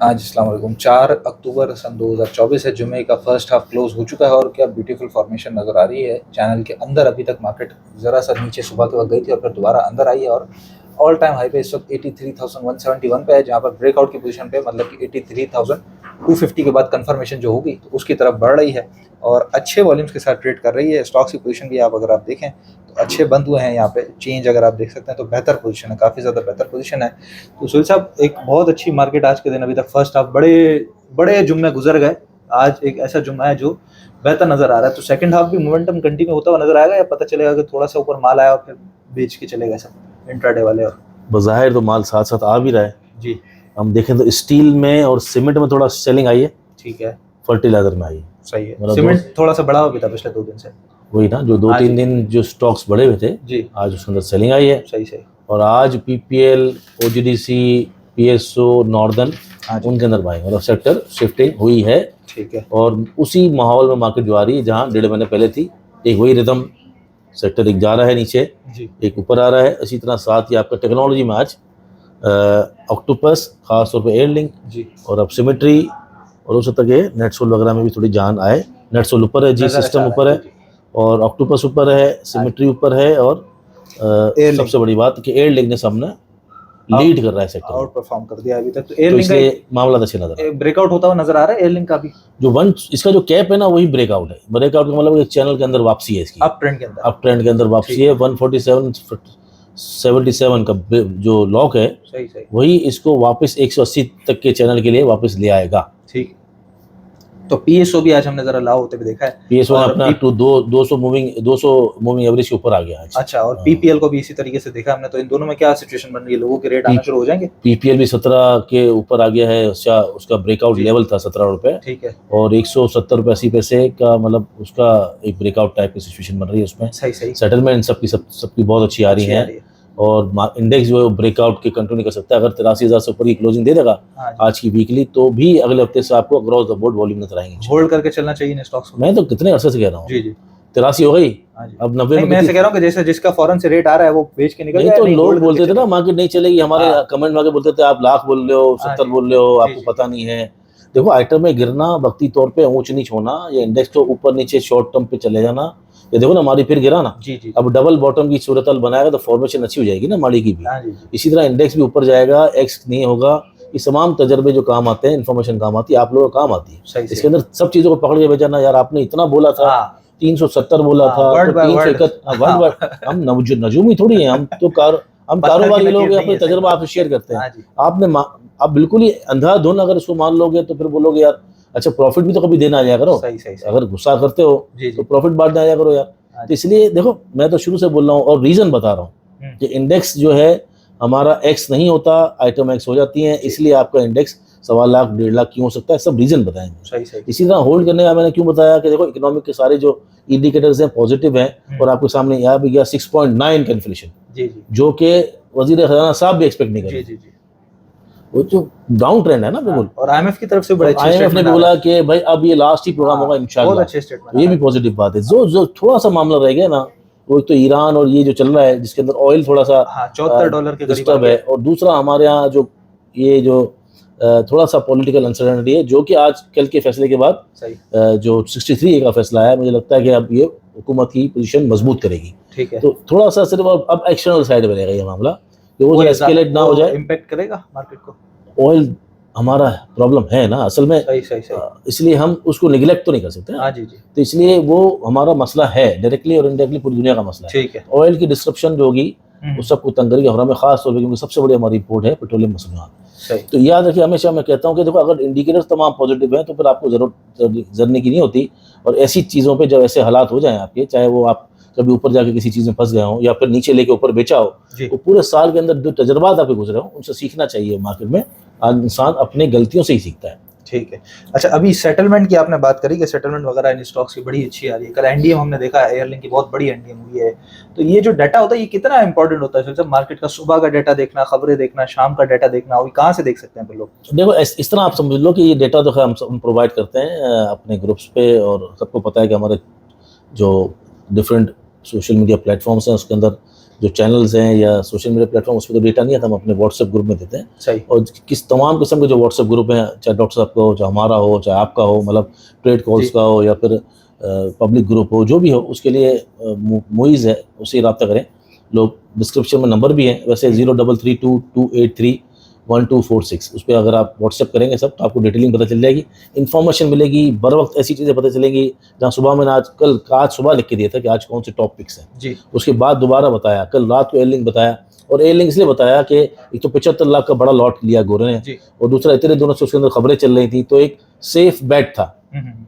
आज अस्सलाम वालेकुम। 4 अक्टूबर सन 2024 है। जुमे का फर्स्ट हाफ क्लोज हो चुका है और क्या ब्यूटीफुल फॉर्मेशन नज़र आ रही है चैनल के अंदर। अभी तक मार्केट ज़रा सा नीचे सुबह के वक्त गई थी और फिर दोबारा अंदर आई है और ऑल टाइम हाई पे इस वक्त 83,171 पे है, जहाँ पर ब्रेकआउट की पोजीशन पे मतलब कि 83,250 के बाद कंफर्मेशन जो होगी तो उसकी तरफ बढ़ रही है और अच्छे वॉल्यूम्स के साथ ट्रेड कर रही है। स्टॉक्स की पोजीशन भी अगर आप देखें तो अच्छे बंद हुए हैं। यहाँ पे चेंज अगर आप देख सकते हैं तो बेहतर पोजीशन है, काफ़ी ज़्यादा बेहतर पोजीशन है। तो सुहेल साहब, एक बहुत अच्छी मार्केट आज के दिन, अभी तक फर्स्ट हाफ बड़े बड़े जुम्मे गुजर गए। आज एक ऐसा जुम्मा है जो बेहतर नजर आ रहा है, तो सेकंड हाफ भी मोमेंटम कंटिन्यू होता हुआ नजर आएगा या पता चलेगा कि थोड़ा सा ऊपर माल आया और फिर बेच के चले गए सब इंट्राडे वाले? और बज़ाहिर तो माल साथ साथ आ भी रहा है जी, हम देखें तो स्टील में और सीमेंट में थोड़ा सेलिंग आई है, ठीक है, फर्टिलाइजर में आई है। सही है। मतलब सीमेंट थोड़ा सा बढ़ा हुआ भी था पिछले 2 दिन से। वही ना, जो दो हाँ तीन जी, दिन जो स्टॉक्स बढ़े हुए थे जी, आज उसके अंदर सेलिंग आई है। सही सही। और आज पीपीएल, ओजीडीसी, पीएसओ, नॉर्दर्न, हाँ जी, उनके अंदर बाइंग मतलब सेक्टर शिफ्टिंग हुई है। ठीक है, और उसी माहौल में मार्केट जो आ रही है जहाँ 1.5 महीने पहले थी, एक वही रिदम, सेक्टर एक जा रहा है नीचे, जी, एक ऊपर आ रहा है। इसी तरह साथ ही आपका टेक्नोलॉजी में आज ऑक्टोपस, खासतौर पे एयरलिंक जी, और अब सिमेट्री, और हो सकता है नेटसोल वगैरह में भी थोड़ी जान आए। नेटसोल ऊपर है, जी नजर अच्छा सिस्टम आ रहा ऊपर है। है, जी जी, और ऑक्टोपस ऊपर है, सिमेट्री ऊपर है, और एयरलिंक सबसे बड़ी बात कि एयर लिंक ने सामने लीड कर रहा है सेक्टर में, आउट परफॉर्म कर दिया अभी तक, तो तो एयरलिंक का इसलिए मामला अच्छे नजर आ रहा है। ब्रेकआउट होता हुआ नजर आ रहा है एयरलिंक का भी जो वन इसका जो कैप है ना वही ब्रेकआउट है। ब्रेकआउट का मतलब एक चैनल के अंदर वापसी है इसकी, अप ट्रेंड के अंदर। अप ट्रेंड के अंदर वापसी ठीक है। है, 147 का जो लॉक है सही सही, वही इसको वापस 180 तक के चैनल के लिए वापस ले आएगा। ठीक। तो पीएसओ भी आज हमने जरा लाओ होते हुए देखा है। पीएसओ ने और अपना टू 200 मूविंग एवरेज के ऊपर आ गया आज। अच्छा, और पीपीएल को भी इसी तरीके से देखा हमने। तो इन दोनों में क्या सिचुएशन बन रही है? लोगों के रेट आना शुरू हो जाएंगे? पीपीएल भी 17 के ऊपर आ गया है। उसका ब्रेकआउट जी, लेवल था 17 रुपए, ठीक है, और 170 रुपये 80 पैसे का मतलब उसका एक ब्रेकआउट टाइप की सिचुएशन बन रही है। उसमें सही सही, सेटलमेंट सबकी बहुत अच्छी आ रही अच्छी आ है। रही है। और इंडेक्स जो है ब्रेकआउट के कंटिन्यू कर सकता है। अगर 83,000 से ऊपर की क्लोजिंग दे देगा हाँ जी, आज की वीकली, तो भी अगले हफ्ते से आपको अक्रॉस द बोर्ड वॉल्यूम नजर आएंगे। होल्ड करके चलना चाहिए इन स्टॉक्स को। मैं तो कितने अरसे से कह रहा हूँ, जी जी, 83 हो गई, हाँ जी। अब 90 नहीं, में मैं ऐसे कितनी? कह रहा हूँ कि जैसे जिसका फौरन से रेट आ रहा है वो बेच के निकल नहीं जाए, तो नहीं लोग होल्ड करके बोलते थे ना चले। मार्केट नहीं चलेगी, हमारे हाँ, कमेंट में आके बोलते थे आप लाख बोल रहे हो, हाँ 70 जी, बोल रहे हो, जी आपको जी, पता नहीं है। देखो आइटम में गिरना, वक्ती तौर पे ऊंच नीच होना, या इंडेक्स तो ऊपर नीचे शॉर्ट टर्म पे चले जाना, ये देखो ना हमारी फिर गिरा ना। जी जी, अब डबल बॉटम की सूरत बनाएगा तो फॉर्मेशन अच्छी हो जाएगी ना माली की भी। हाँ जी, जी, इसी तरह इंडेक्स भी ऊपर जाएगा, एक्स नहीं होगा। ये तमाम तजर्बे जो काम आते हैं, इन्फॉर्मेशन काम आती है, आप लोगों को काम आती है। सही इसके सही। अंदर सब चीज़ों को पकड़ के बेचाना, यार आपने इतना बोला था, हाँ 370 बोला हाँ, था वर्ड तो बाय वर्ड। 371। हाँ, हम नजूमी थोड़ी हैं, हम पत्थर की कारोबारी लोग लकीर हैं, नहीं अपने है, सही तजर्बा बात। आपसे शेयर करते हैं। हाँ जी, आप बिल्कुल ही अंधाधुन अगर इसको मान लोगे तो फिर बोलोगे यार अच्छा प्रॉफिट भी तो कभी देना आ जाया करो। सही सही सही, अगर गुस्सा करते हो जी तो जी, प्रॉफिट बांटने आ जाया करो यार। हाँ तो जी, इसलिए देखो मैं तो शुरू से बोल रहा हूँ और रीजन बता रहा हूँ कि इंडेक्स जो है हमारा एक्स नहीं होता, आइटम एक्स हो जाती हैं, जी, इसलिए आपका इंडेक्स 1.25 लाख 1.5 लाख क्यों हो सकता है, सब रीजन बताएंगे। सही सही, इसी तरह होल्ड करने का मैंने क्यों बताया कि देखो इकोनॉमिक के सारे जो इंडिकेटर्स हैं पॉजिटिव हैं, और आपके सामने यहाँ भी गया 6.9 का इन्फ्लेशन, जी जी, जो कि वजीर खजाना साहब भी एक्सपेक्ट नहीं कर जी रहे। जी जी, वो जो डाउन ट्रेंड है ना हाँ, बिल्कुल। और आईएमएफ की तरफ से बड़े और अच्छे आईएमएफ ने स्टेटमेंट भी आ रहे बोला हैं। कि भाई अब ये लास्ट ही प्रोग्राम होगा हाँ, बहुत इंशाल्लाह। अच्छे स्टेटमेंट ये आ भी रहे पॉजिटिव बात है। जो थोड़ा सा मामला रह गया ना, वो तो ईरान और ये जो चल रहा है जिसके अंदर ऑयल थोड़ा सा हैं। हाँ, $74 के करीब आ डिस्टर्ब है, गया। और दूसरा हमारे यहाँ जो थोड़ा सा पॉलिटिकल अनसर्टेनिटी है, जो कि आज कल के फैसले के बाद सही, जो 63 का फैसला है, मुझे लगता है कि अब ये हुकूमत की पोजीशन मजबूत करेगी। ठीक है। तो थोड़ा सा सिर्फ अब एक्सटर्नल साइड में रहेगा ये मामला, कि वो जो एस्केलेट ना हो जाए। इम्पैक्ट करेगा मार्केट को। ऑयल हमारा प्रॉब्लम है ना असल में, सही सही सही, इसलिए हम उसको निगलेक्ट तो नहीं कर सकते ना। हाँ जी जी, तो इसलिए वो हमारा मसला है, डायरेक्टली और इनडायरेक्टली पूरी दुनिया का मसला है। ठीक है। ऑयल की डिस्ट्रप्शन जो होगी वो सबको तंग करेगी, और हमें खास तौर पर क्योंकि सबसे बड़ी हमारी इम्पोर्ट है पेट्रोलियम मसनूआत। सही, तो याद रखिए, हमेशा मैं कहता हूँ कि देखो अगर इंडिकेटर्स तमाम पॉजिटिव हैं तो फिर आपको जरूरत जरने की नहीं होती। और ऐसी चीज़ों पे जब ऐसे हालात हो जाएं आपके, चाहे वो आप कभी ऊपर जाके किसी चीज़ में फंस गए हो या फिर नीचे लेके ऊपर बेचा हो, जी, तो पूरे साल के अंदर जो तजर्बात आपके गुजरे हो उनसे सीखना चाहिए मार्केट में। आज इंसान अपने गलतियों से ही सीखता है। ठीक है। अच्छा, अभी सेटलमेंट की आपने बात करी कि सेटलमेंट वगैरह इन स्टॉक्स की बड़ी अच्छी आ रही है। कल एनडीएम हमने देखा है, एयरलिंक की बहुत बड़ी एनडीएम हुई है। तो ये जो डाटा होता है ये कितना इंपॉर्टेंट होता है? सब मार्केट का सुबह का डाटा देखना, खबरें देखना, शाम का डाटा देखना, और कहाँ से देख सकते हैं फिर लोग? देखो इस तरह आप समझ लो कि ये डेटा तो खैर हम प्रोवाइड करते हैं अपने ग्रुप्स पे, और सबको पता है कि हमारे जो डिफरेंट सोशल मीडिया प्लेटफॉर्म्स हैं उसके अंदर जो चैनल्स हैं या सोशल मीडिया प्लेटफॉर्म, उस पर तो डेटा नहीं आता, हम अपने व्हाट्सएप ग्रुप में देते हैं। सही। और किस तमाम किस्म के जो व्हाट्सएप ग्रुप हैं, चाहे डॉक्टर साहब का हो, चाहे हमारा हो, चाहे आपका हो, मतलब ट्रेड कॉल्स जी। का हो या फिर पब्लिक ग्रुप हो, जो भी हो, उसके लिए मुइज़ है, उससे रब्ता करें। लोग डिस्क्रिप्शन में नंबर भी है वैसे, 0332283124 उस पर अगर आप व्हाट्सएप करेंगे सब, तो आपको डिटेलिंग पता चल जाएगी, इन्फॉर्मेशन मिलेगी बर वक्त, ऐसी चीज़ें पता चलेंगी जहाँ सुबह मैंने आज सुबह लिख के दिया था कि आज कौन से टॉपिक्स हैं जी। उसके बाद दोबारा बताया, कल रात को एयरलिंक बताया। और एयरलिंक इसलिए बताया कि एक तो 75 लाख का बड़ा लॉट लिया गोरे ने, जी। और दूसरा इतने दोनों से उसके अंदर खबरें चल रही थी, तो एक सेफ बैट था।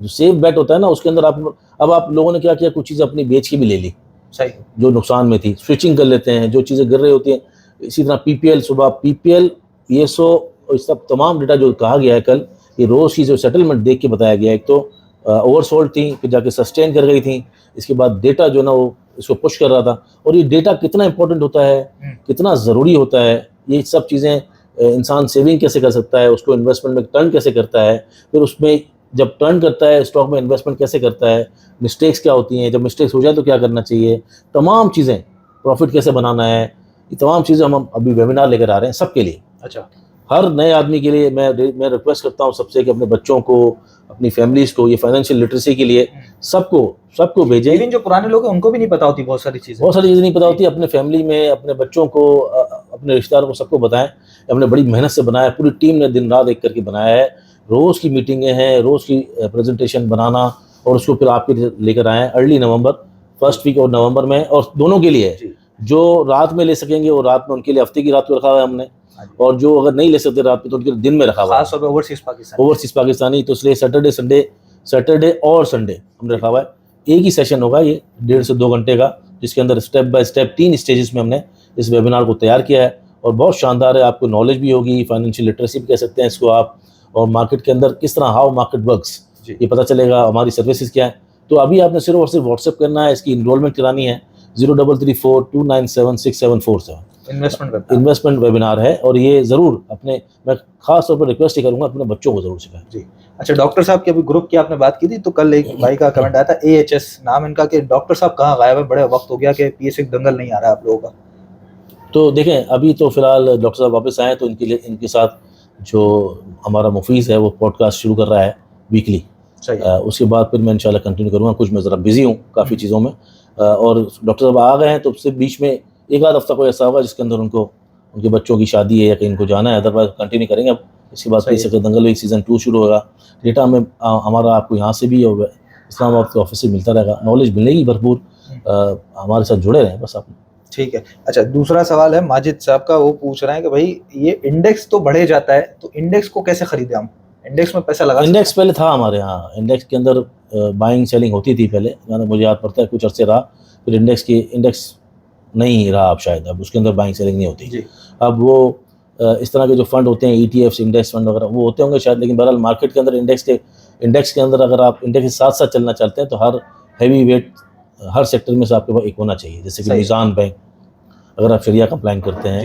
जो सेफ बैट होता है ना, उसके अंदर अब आप लोगों ने क्या किया, कुछ चीज़ें अपनी बेच के भी ले ली सही। जो नुकसान में थी, स्विचिंग कर लेते हैं, जो चीज़ें गिर रही होती हैं। इसी तरह पीपीएल, सुबह पीपीएल, पीएसओ, और इस सब तमाम डेटा जो कहा गया है कल, ये रोज़ की जो सेटलमेंट देख के बताया गया है, एक तो ओवरसोल्ड थी, फिर जाके सस्टेन कर गई थी, इसके बाद डेटा जो ना वो इसको पुश कर रहा था। और ये डेटा कितना इंपॉर्टेंट होता है, कितना ज़रूरी होता है, ये सब चीज़ें इंसान सेविंग कैसे कर सकता है, उसको इन्वेस्टमेंट में टर्न कैसे करता है, फिर उसमें जब टर्न करता है स्टॉक में इन्वेस्टमेंट कैसे करता है, मिस्टेक्स क्या होती हैं, जब मिस्टेक्स हो जाए तो क्या करना चाहिए, तमाम चीज़ें, प्रॉफिट कैसे बनाना है, ये तमाम चीज़ें हम अभी वेबिनार लेकर आ रहे हैं सबके लिए। अच्छा। हर नए आदमी के लिए मैं रिक्वेस्ट करता हूँ सबसे कि अपने बच्चों को, अपनी फैमिलीज़ को, ये फाइनेंशियल लिटरेसी के लिए सबको भेजें। लेकिन जो पुराने लोग हैं उनको भी नहीं पता होती बहुत सारी चीज़ें नहीं पता होती। अपने फैमिली में अपने बच्चों को, अपने रिश्तेदारों को, सबको बताएं। हमने बड़ी मेहनत से बनाया, पूरी टीम ने दिन रात एक करके बनाया है। रोज़ की मीटिंगें हैं, रोज़ की प्रेजेंटेशन बनाना, और उसको फिर आपके लेकर आए हैं अर्ली नवंबर, फर्स्ट वीक और नवंबर में, और दोनों के लिए है। जो रात में ले सकेंगे वो रात में, उनके लिए हफ्ते की रात को रखा हुआ है हमने, और जो अगर नहीं ले सकते रात में तो उनके लिए दिन में रखा हुआ है, खास तौर पे ओवरसीज पाकिस्तानी। तो इसलिए सैटरडे और संडे हमने रखा हुआ है। एक ही सेशन होगा ये 1.5 से 2 घंटे का, जिसके अंदर स्टेप बाय स्टेप 3 स्टेजेस में हमने इस वेबिनार को तैयार किया है, और बहुत शानदार है। आपको नॉलेज भी होगी, फाइनेंशियल लिटरेसी भी कह सकते हैं इसको आप, और मार्केट के अंदर किस तरह हाउ मार्केट वर्क्स ये पता चलेगा, हमारी सर्विसेज क्या है। तो अभी आपने सिर्फ और सिर्फ व्हाट्सएप करना है, इसकी इनरोलमेंट करानी है 0334297647 इन्वेस्टमेंट वेबिनार है। और ये ज़रूर अपने, मैं खास तौर पर रिक्वेस्ट ही करूँगा, अपने बच्चों को ज़रूर सिखाएं। जी। अच्छा, डॉक्टर साहब के अभी ग्रुप की आपने बात की थी, तो कल एक भाई का कमेंट आया था, AHS नाम इनका, कि डॉक्टर साहब कहाँ गायब है, बड़े वक्त हो गया कि PSC दंगल नहीं आ रहा है आप लोगों का। तो देखें, अभी तो फिलहाल डॉक्टर साहब वापस आए, तो इनके लिए, इनके साथ जो हमारा मुफीज़ है वो पॉडकास्ट शुरू कर रहा है वीकली। उसके बाद फिर मैं इंशाल्लाह कंटिन्यू करूँगा। कुछ मैं ज़रा बिजी हूँ काफ़ी चीज़ों में, और डॉक्टर साहब आ गए हैं, तो उससे बीच में एक आध हफ्ता कोई ऐसा होगा जिसके अंदर उनको, उनके बच्चों की शादी है या कहीं इनको जाना है, अदरवाइज कंटिन्यू करेंगे। अब इसके बाद फिर से दंगल एक सीज़न 2 शुरू होगा। डेटा हमें हमारा आपको यहाँ से भी और इस्लामाबाद के ऑफिस से मिलता रहेगा, नॉलेज मिलेगी भरपूर। हमारे साथ जुड़े रहें बस आप। ठीक है। अच्छा, दूसरा सवाल है माजिद साहब का, वो पूछ रहे हैं कि भाई ये इंडेक्स तो बढ़े जाता है, तो इंडेक्स को कैसे खरीदें हम, इंडेक्स में पैसा लगा? इंडेक्स पहले था हमारे यहाँ, इंडेक्स के अंदर बाइंग सेलिंग होती थी पहले, मुझे याद पड़ता है कुछ अर्से रहा, फिर इंडेक्स नहीं रहा अब शायद, अब उसके अंदर बाइंग सेलिंग नहीं होती। अब वो इस तरह के जो फंड होते हैं, ETFs, इंडेक्स फंड वगैरह, वो होते होंगे शायद, लेकिन बहरहाल मार्केट के अंदर इंडेक्स के अंदर अगर आप इंडेक्स के साथ साथ चलना चाहते हैं, तो हर हैवी वेट हर सेक्टर में से आपके पास एक होना चाहिए। जैसे कि मीज़ान बैंक, अगर आप शरिया कंप्लाइंट करते हैं,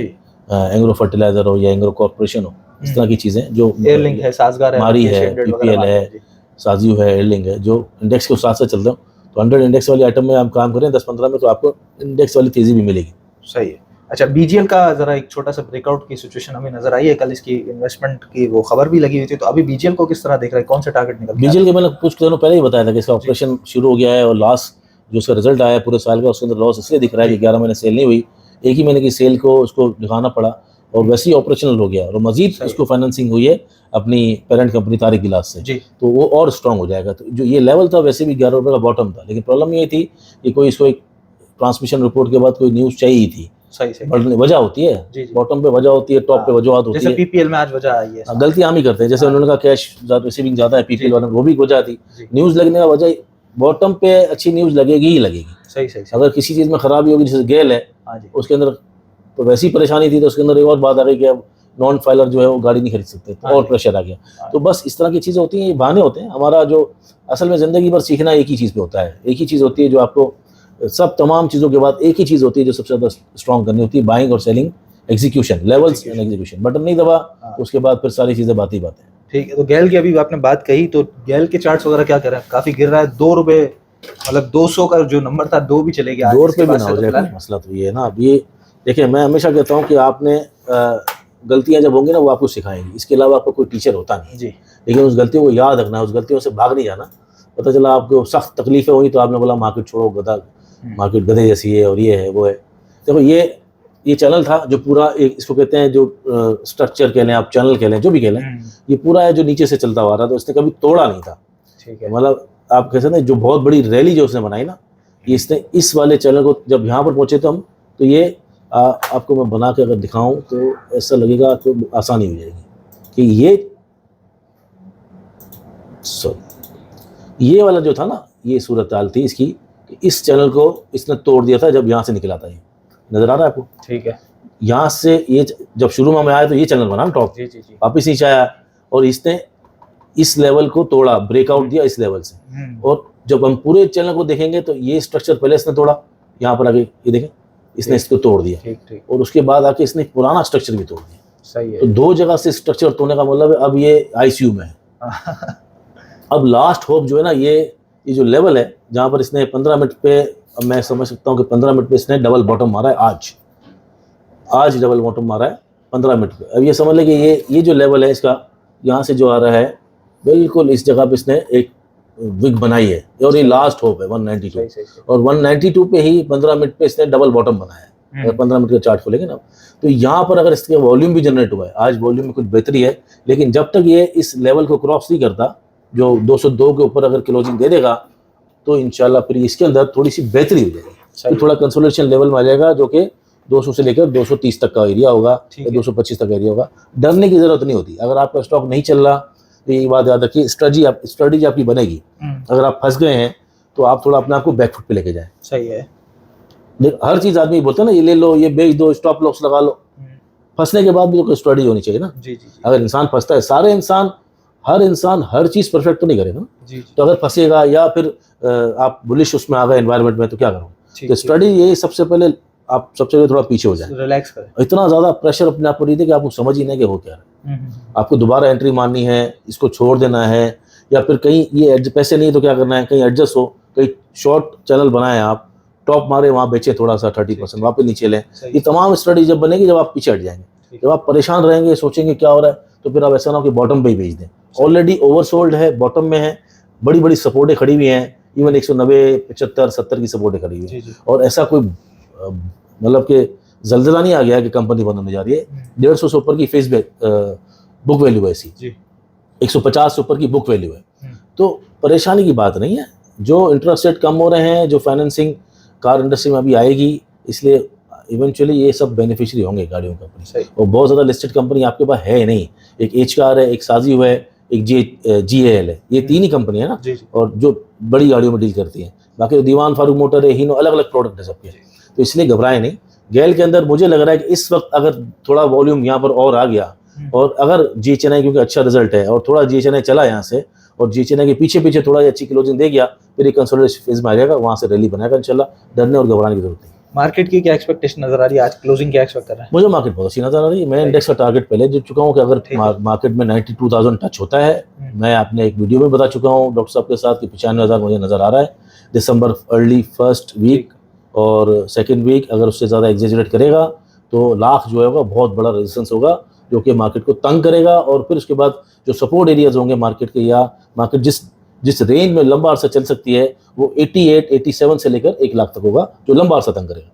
एंग्रो फर्टिलाइजर हो या एंग्रो कॉर्पोरेशन हो, इस तरह की चीज़ें, जो एयरलिंक है, साजगार है, मारी है, PPL है, साजियो है, एयरलिंक है, जो इंडेक्स के साथ साथ चलते हो, तो 100 इंडेक्स वाली आइटम में हम काम करें 10-15 में, तो आपको इंडेक्स वाली तेज़ी भी मिलेगी। सही है। अच्छा, BGL का जरा एक छोटा सा ब्रेकआउट की सिचुएशन हमें नजर आई है, कल इसकी इन्वेस्टमेंट की वो खबर भी लगी हुई थी, तो अभी BGL को किस तरह देख रहे हैं, कौन से टारगेट निकल? BGL के मैंने कुछ दिनों पहले ही बताया था कि इसका ऑपरेशन शुरू हो गया है, और लास्ट जो उसका रिजल्ट आया पूरे साल का, उसके अंदर लॉस इसलिए दिख रहा है कि 11 महीने सेल नहीं हुई, एक ही महीने की सेल को उसको दिखाना पड़ा, और वैसे ही ऑपरेशनल हो गया, और मजीद उसको फाइनेंसिंग हुई है अपनी पेरेंट कंपनी तारिक गिलास से, तो वो और स्ट्रॉन्ग हो जाएगा। तो जो ये लेवल था वैसे भी 11 रुपये का बॉटम था, लेकिन प्रॉब्लम ये थी कि कोई इसको एक ट्रांसमिशन रिपोर्ट के बाद कोई न्यूज़ चाहिए थी। सही वजह होती है, बॉटम पे वजह होती है, टॉप पे वजह होती है। जैसे PPL में आज वजह आई है, गलती हम ही करते हैं। जैसे उन्होंने कहा कैश रिसीविंग ज़्यादा है PPL वाले, वो भी वजह थी। न्यूज़ लगने का वजह, बॉटम पे अच्छी न्यूज़ लगेगी ही लगेगी। सही। अगर किसी चीज़ में खराबी होगी, जैसे गेल है, उसके अंदर तो वैसी परेशानी थी, तो उसके अंदर एक और बात आ गई कि अब नॉन फाइलर जो है वो गाड़ी नहीं खरीद सकते, तो और प्रेशर आ गया। तो बस इस तरह की चीज़ें होती हैं, ये बहाने होते हैं। हमारा जो असल में ज़िंदगी भर सीखना एक ही चीज़ पे होता है, एक ही चीज़ होती है जो आपको, सब तमाम चीज़ों के बाद एक ही चीज़ होती है जो सबसे ज़्यादा स्ट्रॉन्ग करनी होती है, बाइंग और selling execution, levels and execution. Button नहीं दबा, उसके बाद फिर सारी चीज़ें बात है। ठीक है। तो गेल की अभी आपने बात कही, तो गेल के चार्ट्स वगैरह क्या कर रहे हैं? काफ़ी गिर रहा है, 2 रुपये मतलब 200 का जो नंबर था 2 भी चले गया, 2 इसके रुपये भी बाद ना से हो तो जाए फिलहाल कोई मसला तो ये है ना। अब ये देखिए, मैं हमेशा कहता हूँ कि आपने गलतियाँ जब होंगी ना वो आपको सिखाएंगी, इसके अलावा आपको कोई टीचर होता नहीं। जी लेकिन उस गलतियों को याद रखना, उस गलतियों से भाग नहीं जाना। पता चला आपको सख्त तकलीफें हुई तो आपने बोला मार्केट छोड़ो, गधा मार्केट गधे जैसी है और ये है वो है। देखो ये चैनल था जो पूरा एक, इसको कहते हैं जो स्ट्रक्चर कह लें आप, चैनल कह लें, जो भी कह लें, ये पूरा है जो नीचे से चलता हुआ रहा, तो इसने कभी तोड़ा नहीं था। ठीक है। मतलब आप कह सकते हैं जो बहुत बड़ी रैली जो उसने बनाई ना, ये इसने इस वाले चैनल को जब यहाँ पर पहुंचे तो हम, तो ये आपको मैं बना के अगर दिखाऊं तो ऐसा लगेगा तो आसानी हो जाएगी कि ये वाला जो था ना, ये सूरत हाल थी इसकी कि इस चैनल को इसने तोड़ दिया था जब यहाँ से निकला था। ये नजर आ रहा है आपको? ठीक है। यहाँ से ये जब शुरू में आया तो ये चैनल बना टॉप, जी जी जी। वापिस नीचे आया और इसने इस लेवल को तोड़ा, ब्रेकआउट दिया इस लेवल से। और जब हम पूरे चैनल को देखेंगे तो ये स्ट्रक्चर पहले इसने तोड़ा, यहाँ पर आगे ये देखें इसने इसको तोड़ दिया। ठीक ठीक। और उसके बाद आके इसने पुराना स्ट्रक्चर भी तोड़ दिया। सही है। तो 2 जगह से स्ट्रक्चर तोड़ने का मतलब है अब ये आईसीयू में है। अब लास्ट होप जो है ना, ये जो लेवल है जहाँ पर इसने 15 मिनट पे, अब मैं समझ सकता हूँ कि 15 मिनट पे इसने डबल बॉटम मारा है। आज डबल बॉटम मारा है 15 मिनट पे। अब ये समझ लें कि ये जो लेवल है इसका, यहाँ से जो आ रहा है बिल्कुल इस जगह पे इसने एक विग बनाई है और ये लास्ट होप है 192। और 192 पे ही 15 मिनट पे इसने डबल बॉटम बनाया है। अगर 15 मिनट का चार्ट खोलेंगे ना, तो यहाँ पर अगर इसका वॉल्यूम भी जनरेट हुआ है, आज वॉल्यूम में कुछ बेहतरी है, लेकिन जब तक ये इस लेवल को क्रॉस नहीं करता, जो 202 के ऊपर अगर क्लोजिंग दे देगा तो इंशाल्लाह फिर इसके अंदर थोड़ी सी बेहतरी हो जाएगी। तो थोड़ा कंसोलिडेशन लेवल में आ जाएगा जो कि 200 से लेकर 230 तक का एरिया होगा या 225 तक एरिया होगा। डरने की जरूरत नहीं होती। अगर आपका स्टॉक नहीं चल रहा, तो ये बात याद रखिए, स्ट्रेटजी आपकी बनेगी। अगर आप फंस गए हैं तो आप थोड़ा अपने आप को बैकफुट पे लेके जाएं। सही है। देख, हर चीज आदमी बोलता है ना, ये ले लो, ये बेच दो, स्टॉप लॉस लगा लो। फंसने के बाद भी तो स्ट्रेटजी होनी चाहिए ना। जी जी। अगर इंसान फंसता है, हर इंसान हर चीज परफेक्ट तो नहीं करेगा। तो अगर फंसेगा या फिर आप बुलिश उसमें आ गए एनवायरनमेंट में, तो क्या करोगे? तो स्टडी ये सबसे पहले आप थोड़ा पीछे हो जाए, रिलैक्स करें। इतना ज्यादा प्रेशर अपने आप पर नहीं दे कि आपको समझ ही नहीं कि हो क्या है। आपको दोबारा एंट्री मारनी है, इसको छोड़ देना है, या फिर कहीं ये पैसे नहीं तो क्या करना है, कहीं एडजस्ट हो, कहीं शॉर्ट चैनल बनाए आप, टॉप मारे वहाँ बेचे थोड़ा सा 30%, वापस नीचे लें। ये तमाम स्टडी जब बनेगी जब आप पीछे हट जाएंगे। जब आप परेशान रहेंगे, सोचेंगे क्या हो रहा है, तो फिर आप ऐसा ना हो कि बॉटम पे ही बेच दें। ऑलरेडी ओवरसोल्ड है, बॉटम में है, बड़ी बड़ी सपोर्टें खड़ी हुई हैं, इवन 190, 75, 70 की सपोर्टें खड़ी हुई है। और ऐसा कोई मतलब कि जल्जला नहीं आ गया कि कंपनी बंद होने जा रही है। 150 से ऊपर की फेस बुक वैल्यू है ऐसी, 150 से ऊपर की बुक वैल्यू है। तो परेशानी की बात नहीं है। जो इंटरेस्ट रेट कम हो रहे हैं, जो फाइनेंसिंग कार इंडस्ट्री में अभी आएगी, इसलिए इवेंचुअली ये सब बेनिफिशियरी होंगे गाड़ियों कंपनी। और बहुत ज़्यादा लिस्टेड कंपनी आपके पास है नहीं। एक एच कार है, एक साजियो है, एक GAL है, ये 3 ही कंपनी है ना, और जो बड़ी गाड़ियों में डील करती हैं। बाकी दीवान फारूक मोटर है, हीनो, अलग अलग प्रोडक्ट है सबके। तो इसलिए घबराए नहीं। गैल के अंदर मुझे लग रहा है कि इस वक्त अगर थोड़ा वॉल्यूम यहाँ पर और आ गया, और अगर GHNI क्योंकि अच्छा रिजल्ट है और थोड़ा GHNI चला यहाँ से, और GHNI के पीछे पीछे थोड़ा अच्छी क्लोजिंग दे गया, फिर एक कंसोलिडेशन फेज में आ जाएगा, वहाँ से रैली बनाएगा इंशाल्लाह। डरने और घबराने की जरूरत नहीं। मार्केट की क्या एक्सपेक्टेशन नजर आ रही है? आज क्लोजिंग क्या एक्सपेक्ट कर रहा है? मुझे मार्केट बहुत अच्छी नजर आ रही है। मैं इंडेक्स का टारगेट पहले दे चुका हूँ कि अगर मार्केट में 92,000 टच होता है, मैं अपने एक वीडियो में बता चुका हूँ डॉक्टर साहब के साथ कि 95,000 मुझे नजर आ रहा है। दिसंबर अर्ली फर्स्ट वीक और सेकेंड वीक अगर उससे ज़्यादा एग्जेजरेट करेगा तो लाख जो है वो बहुत बड़ा रेजिस्टेंस होगा, जो कि मार्केट को तंग करेगा। और फिर उसके बाद जो सपोर्ट एरियाज होंगे मार्केट के, या मार्केट जिस रेंज में लंबा अरसा चल सकती है, वो 88, 87 से लेकर 1 लाख तक होगा, जो लंबा अरसा तंग करेगा।